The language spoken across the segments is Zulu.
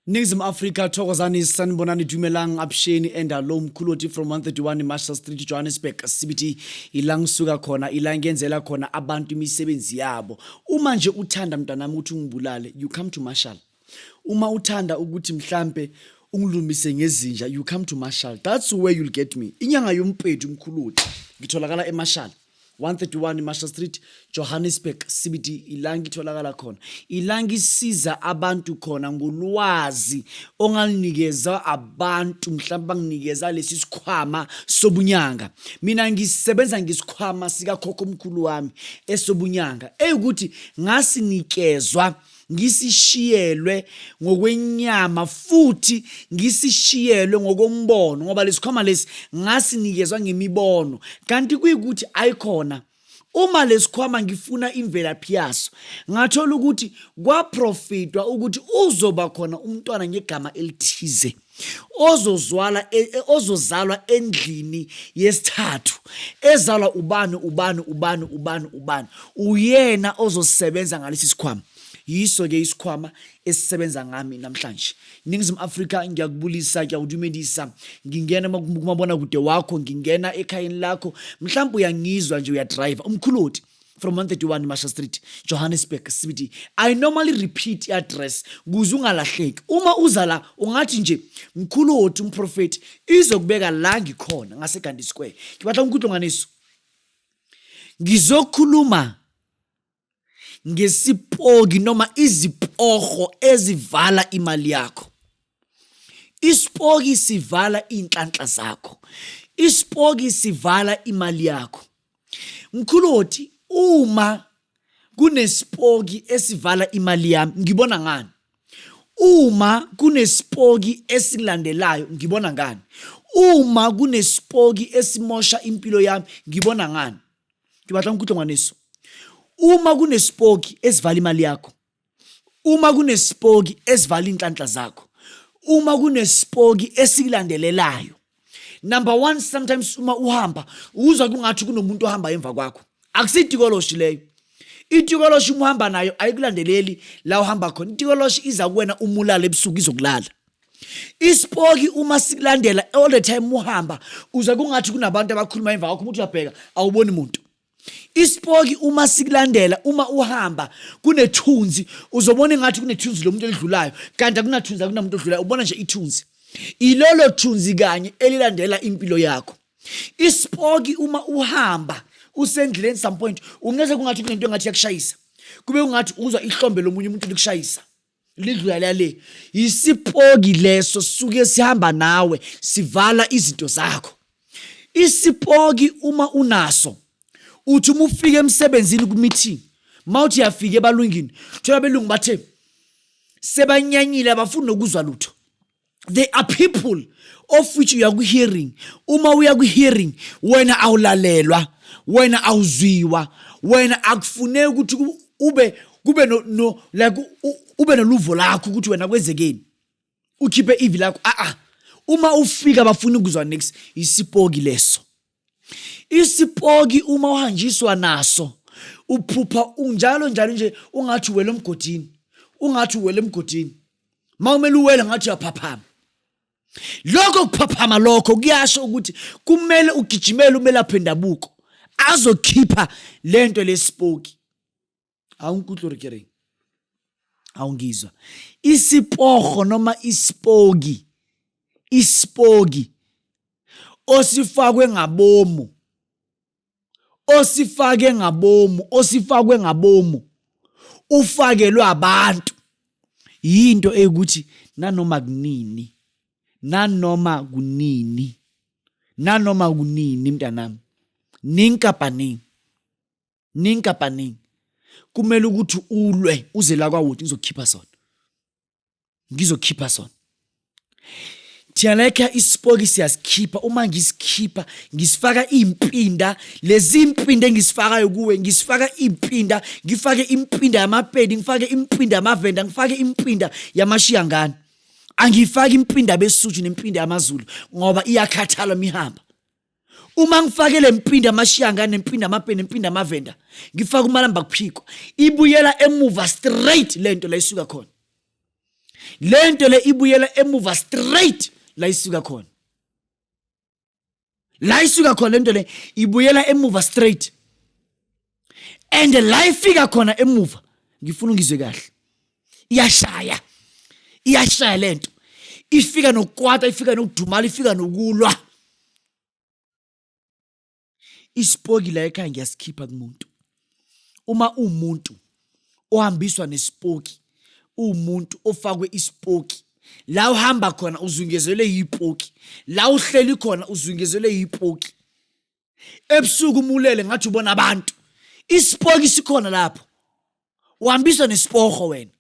Nizim Africa thokozani sanibonani dumelang absheni endalo mkhuloti from 131 Marshall Street Johannesburg CBD ilangisuka khona ilangenzela khona abantu imisebenzi yabo. Uma nje uthanda mntanami ukuthi ungibulale, you come to Marshall. Uma uthanda ukuthi mhlambe unglumise ngezinja, you come to Marshall. That's where you'll get me. Inyanga YOMPEDI mkhuloti ngitholakala eMarshall 131 Marshall Street Johannesburg CBD ilangi tholakala khona. Ilangi siza abantu khona ngolwazi ongalinikeza abantu mhlawumbe banginikeza lesi sikhwama sobunyanga. Mina ngisebenza ngisikhwama sika khokho omkhulu wami esobunyanga eyukuthi ngasinikezwa ngisishiyelwe ngokwenyama futhi ngisishiyelwe ngokombono ngoba lesikhwama lesi ngasinikezwa ngemibono kanti kuyikuthi ayikhona uma lesikhwama ngifuna imvelaphi yaso ngathola ukuthi kwaprofitwa ukuthi uzoba khona umntwana ngegama elithize ozozalwa endlini yesithathu ezalwa ubani uyena ozosebenza ngalesi sikhwama. Yiso ke isikhwama esisebenza ngami namhlanje. Ningizim Africa ngiyakubulisa ngiyakudumedisa ngingena kumabona kude wakho ngingena ekhayeni lakho mhlawumbe uyangizwa nje uyadrive umkhuloti from 131 Marshall Street Johannesburg CBD. I normally repeat address kuze ungalahleki. Uma uza la ungathi nje mkhuloti umprofeti izokubeka la ngikhona ngaseGandhi Square. Ngibatla umkhudlonganiso ngizokhuluma ngesipoki noma izipoho ezivala imali yakho. Isipoki sivala inhlanhla zakho. Isipoki sivala imali yakho. Mkhuloti uma kunesipoki esivala imali yami ngibona ngani? Uma kunesipoki esilandelayo ngibona ngani? Uma kunesipoki esimosha impilo yami ngibona ngani? Ngibatla umkhudlonganiso. Uma kunesipoki esivala imali yakho, uma kunesipoki esivala inhlanhla zakho, uma kunesipoki esilandelelayo. Number 1, sometimes uma uhamba uzwa kungathi kunomuntu ohamba emva kwakho. Akusitikoloshi leyo. Itikoloshi umuhamba nayo ayikulandeleli la uhamba khona. Itikoloshi iza kuwena umulala ebusuku izokulala. Isipoki uma sikulandela all the time uhamba uzwa kungathi kunabantu abakhuluma emva kwakho umuntu uyabheka awuboni umuntu. Isipoki uma sikulandela uma uhamba kunethunzi uzobona ngathi kunethunzi lomuntu elidlulayo kanti akunathunzi akunamuntu odlulayo ubona nje ithunzi. Ilolo thunzi kanye elilandela impilo yakho. Isipoki uma uhamba usendleleni some point ungeze kungathi kunento engathi yakushayisa kube ungathi uzwa ihlombe lomunye umuntu likushayisa lidlula le. Isipoki leso suke sihamba nawe sivala izinto zakho. Isipoki uma unaso uthi uma ufike emsebenzini ku-meeting mawuthi yafika ebalungini thola belungu bathe sebanyanyile abafuni nokuzwa lutho. There are people of which you are hearing. Uma uya ku-hearing wena awulalelwa, wena awuzwiwa, wena akufuneki ukuthi kube noluvo lakho ukuthi wena kwenzekeni ukhiphe ivi lakho. Uma ufika bafuna ukuzwa next. Isipoki leso. Isipoki uma uhanjiswa naso uphupha unjalo nje ungathi uwele emgodini mawumele uwele ngathi uyaphaphama. Lokho kuphaphama lokho kuyasho ukuthi kumele ugijimele umelaphi wendabuko azokhipha lento lesipoki. Awunkuhlorikering awungizwa. Isipoho noma isipoki osifakwe ngabomu ufakelwe abantu yinto ukuthi nanoma kunini mntanami ninkapaning kumele ukuthi ulwe uze la kwawuthi ngizokhipha sona. thina lekha isipoki siyasikhipha. Uma ngisikhipha ngisifaka impinda, lezi impinda engisifakayo kuwe ngisifaka impinda, ngifake impinda yamapedi, ngifake impinda yamavenda, ngifake impinda yamashiyangane. Angifaki impinda besuju nempinda yamaZulu ngoba iyakhathala mihamba. Uma ngifake le mpinda yamashiyangane nempinda yamapedi nempinda yamavenda, ngifaka umalamba kuphikwa, ibuyela emuva straight lento la isuka khona. Lento le ibuyela emuva straight la isuka khona. La isuka khona lento le ibuyela emuva straight. And la ifika khona emuva, ngifuna ungizwe kahle. Iyashaya lento. Ifika nokukwata, ifika nokudumala, ifika nokulwa. Isipoki la ekhaya ngiyasikhipha kumuntu. Uma umuntu ohambiswa nesipoki, umuntu ofakwe isipoki, la uhamba khona uzungezelwe yipoki, la uhleli khona uzungezelwe yipoki. Ebusuku umulele ngathi ubona abantu, isipoki sikhona lapho. Uhambiswa nesipoho wena,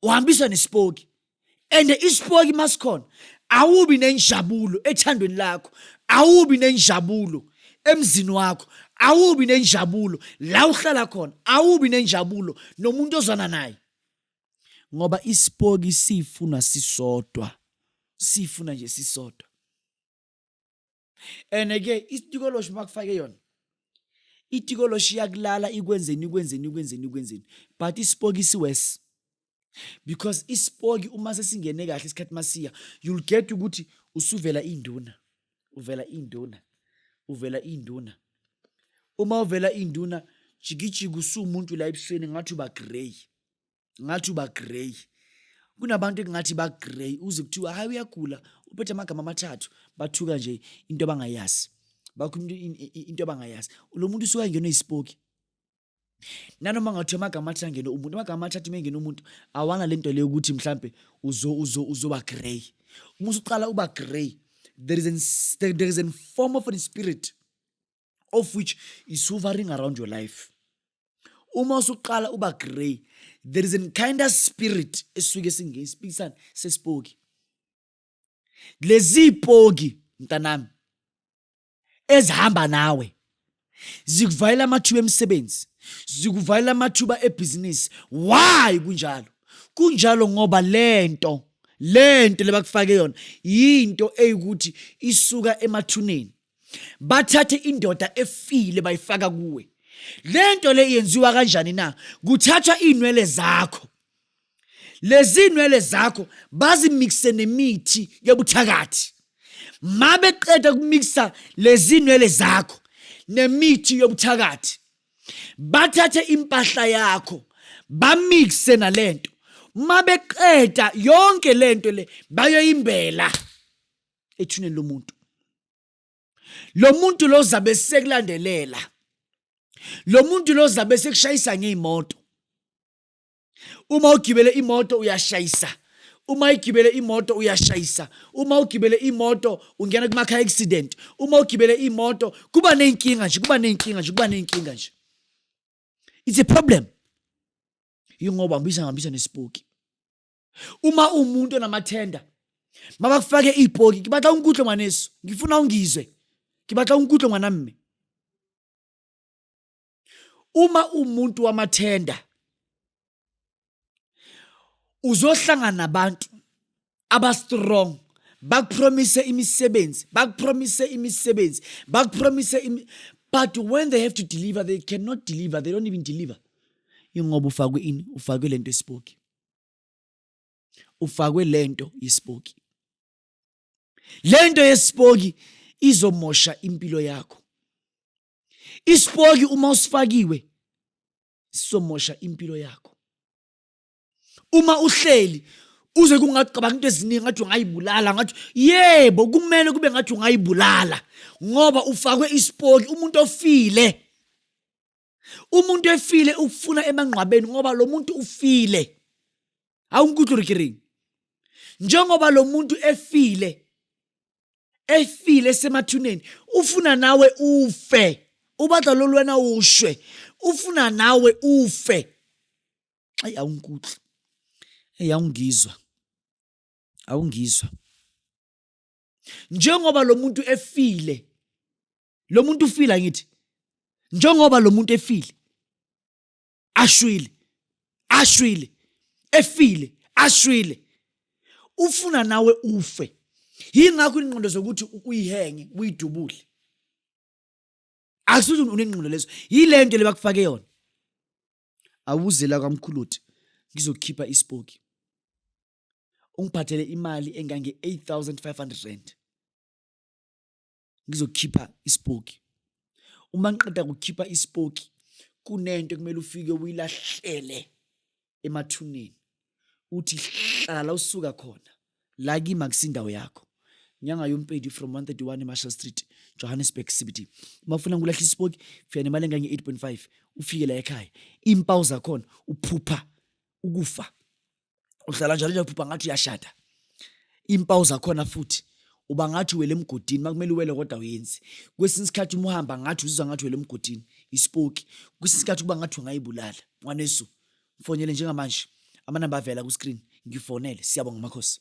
uhambiswa nesipoki. And isipoki masikhona, awubi nenjabulo ethandweni lakho, awubi nenjabulo emzini wakho, awubi nenjabulo la uhlala khona, awubi nenjabulo nomuntu ozwana naye. Ngoba isipoki sifuna sisodwa, sifuna nje sisodwa. And again, itikoloshi makufake yona, itikoloshi yakulala ikwenzeni, but isipoki siwesi. Because isipoki uma sesingene kahle isikhathi masiya, you'll get ukuthi usuvela induna, uvela induna. Uma uvela induna, jikijiki usumuntu la ebusweni ngathi uba grey. Kunabantu engathi ba grey, uze kuthiwa hayi uyagula, uphethe amagama amathathu, bathuka nje into abangayazi. Bakhuluma into abangayazi. Lo muntu usuka ngene isipoki. Nanoma ngathi amagama athathu ngene umuntu, amagama athathu mengene umuntu, awana lento leyo ukuthi mhlambe uzoba grey. Uma usuqala uba grey, there is a form of a spirit of which is hovering around your life. Uma usuqala uba grey, there is a kind of spirit esuke singesipikisana sesipoki. Lezi ipoki mntanami ezihamba nawe zikuvalela amathuba emsebenzi, zikuvalela amathuba ebhizinisi. Why kunjalo? Kunjalo ngoba lento lebakufake yona yinto eyikuthi isuka emathuneni. Bathathe indoda efile bayifaka kuwe. Lento le yenziwa kanjani na? Kuthathwa inwele zakho. Lezi inwele zakho bazimixe nemithi yobuthakathi. Mabeqeda ukumixa lezi inwele zakho nemithi yobuthakathi, bathathe impahla yakho bamixe nalento. Mabeqeda yonke lento le bayoyimbela ethuneni lomuntu. Lo muntu lo zabe sekulandelela, lo muntu lo zabe sekushayisa ngeimoto. Uma ugibele imoto uyashayisa, uma ugibele imoto uyashayisa, uma ugibele imoto ungena kumakha accident, uma ugibele imoto kuba nenkinga nje. It's a problem. Yingoba ngibisa nesipoki. Uma umuntu onamathenda, mabakufake ipoki, kibatla unkuhle ngwaneso, ngifuna ungizwe. Kibatla unkuhle ngwanami. Uma umuntu wamathenda, uzohlangana nabantu aba-strong, bakupromise imisebenzi, but when they have to deliver, they cannot deliver, they don't even deliver. Ingoba ufakwe ini? Ufakwe lento yesipoki. Ufakwe lento yesipoki. Lento yesipoki izomosha impilo yakho. Isipoki uma usifakiwe sizomosha impilo yakho. Uma uhleli uze kungacabanga into eziningi ngathi ungayibulala, ngathi yebo kumele kube ngathi ungayibulala ngoba ufakwe isipoki. Umuntu efile ufuna emangqwabeni ngoba lo muntu ufile. Awungikuthurikiring. Njengoba lo muntu efile semathuneni, ufuna nawe ufe. Ubadla lo wena ushwe, ufuna nawe ufe. Awungikuhle. Awungizwa. njengoba lo muntu efile, lo muntu ufila ngithi, njengoba lo muntu efile, ashwile, efile, ashwile, ufuna nawe ufe. Yingakho ingqondo zokuthi uyihenge, uyidubule. Akusuthi unengqondo lezo. Yile nto lebakufake yona. Awuze la kwaMkhuluthi ngizokhipha isipoki. Ungiphathele imali engange 8,500 rand. Ngizokhipha isipoki. Uma ngiqeda ukukhipha isipoki, kunento kumele ufike uyilahlele emathuneni. Uthi hlala usuka khona. La kimi akusindawo yakho. Inyanga YOMPEDI from 131 Marshall Street, Johannesburg CBD. Uma ufuna ngulahle isipoki, fika nemali engange 8.5, ufike la ekhaya. Impawu zakhona uphupha ukufa. Uhlala njalo uphupha ngathi uyashada. Impawu zakhona futhi uba ngathi uwele emgodini, makumele uwele kodwa uyenzi. Kwesinye isikhathi uma uhamba ngathi uzizwa ngathi uwele emgodini, isipoki. Kwesinye isikhathi kuba ngathi ungayibulala. Ngwanesu, mfonele njengamanje. Amanamba avela ku screen, ngifonele. Siyabonga makhosi.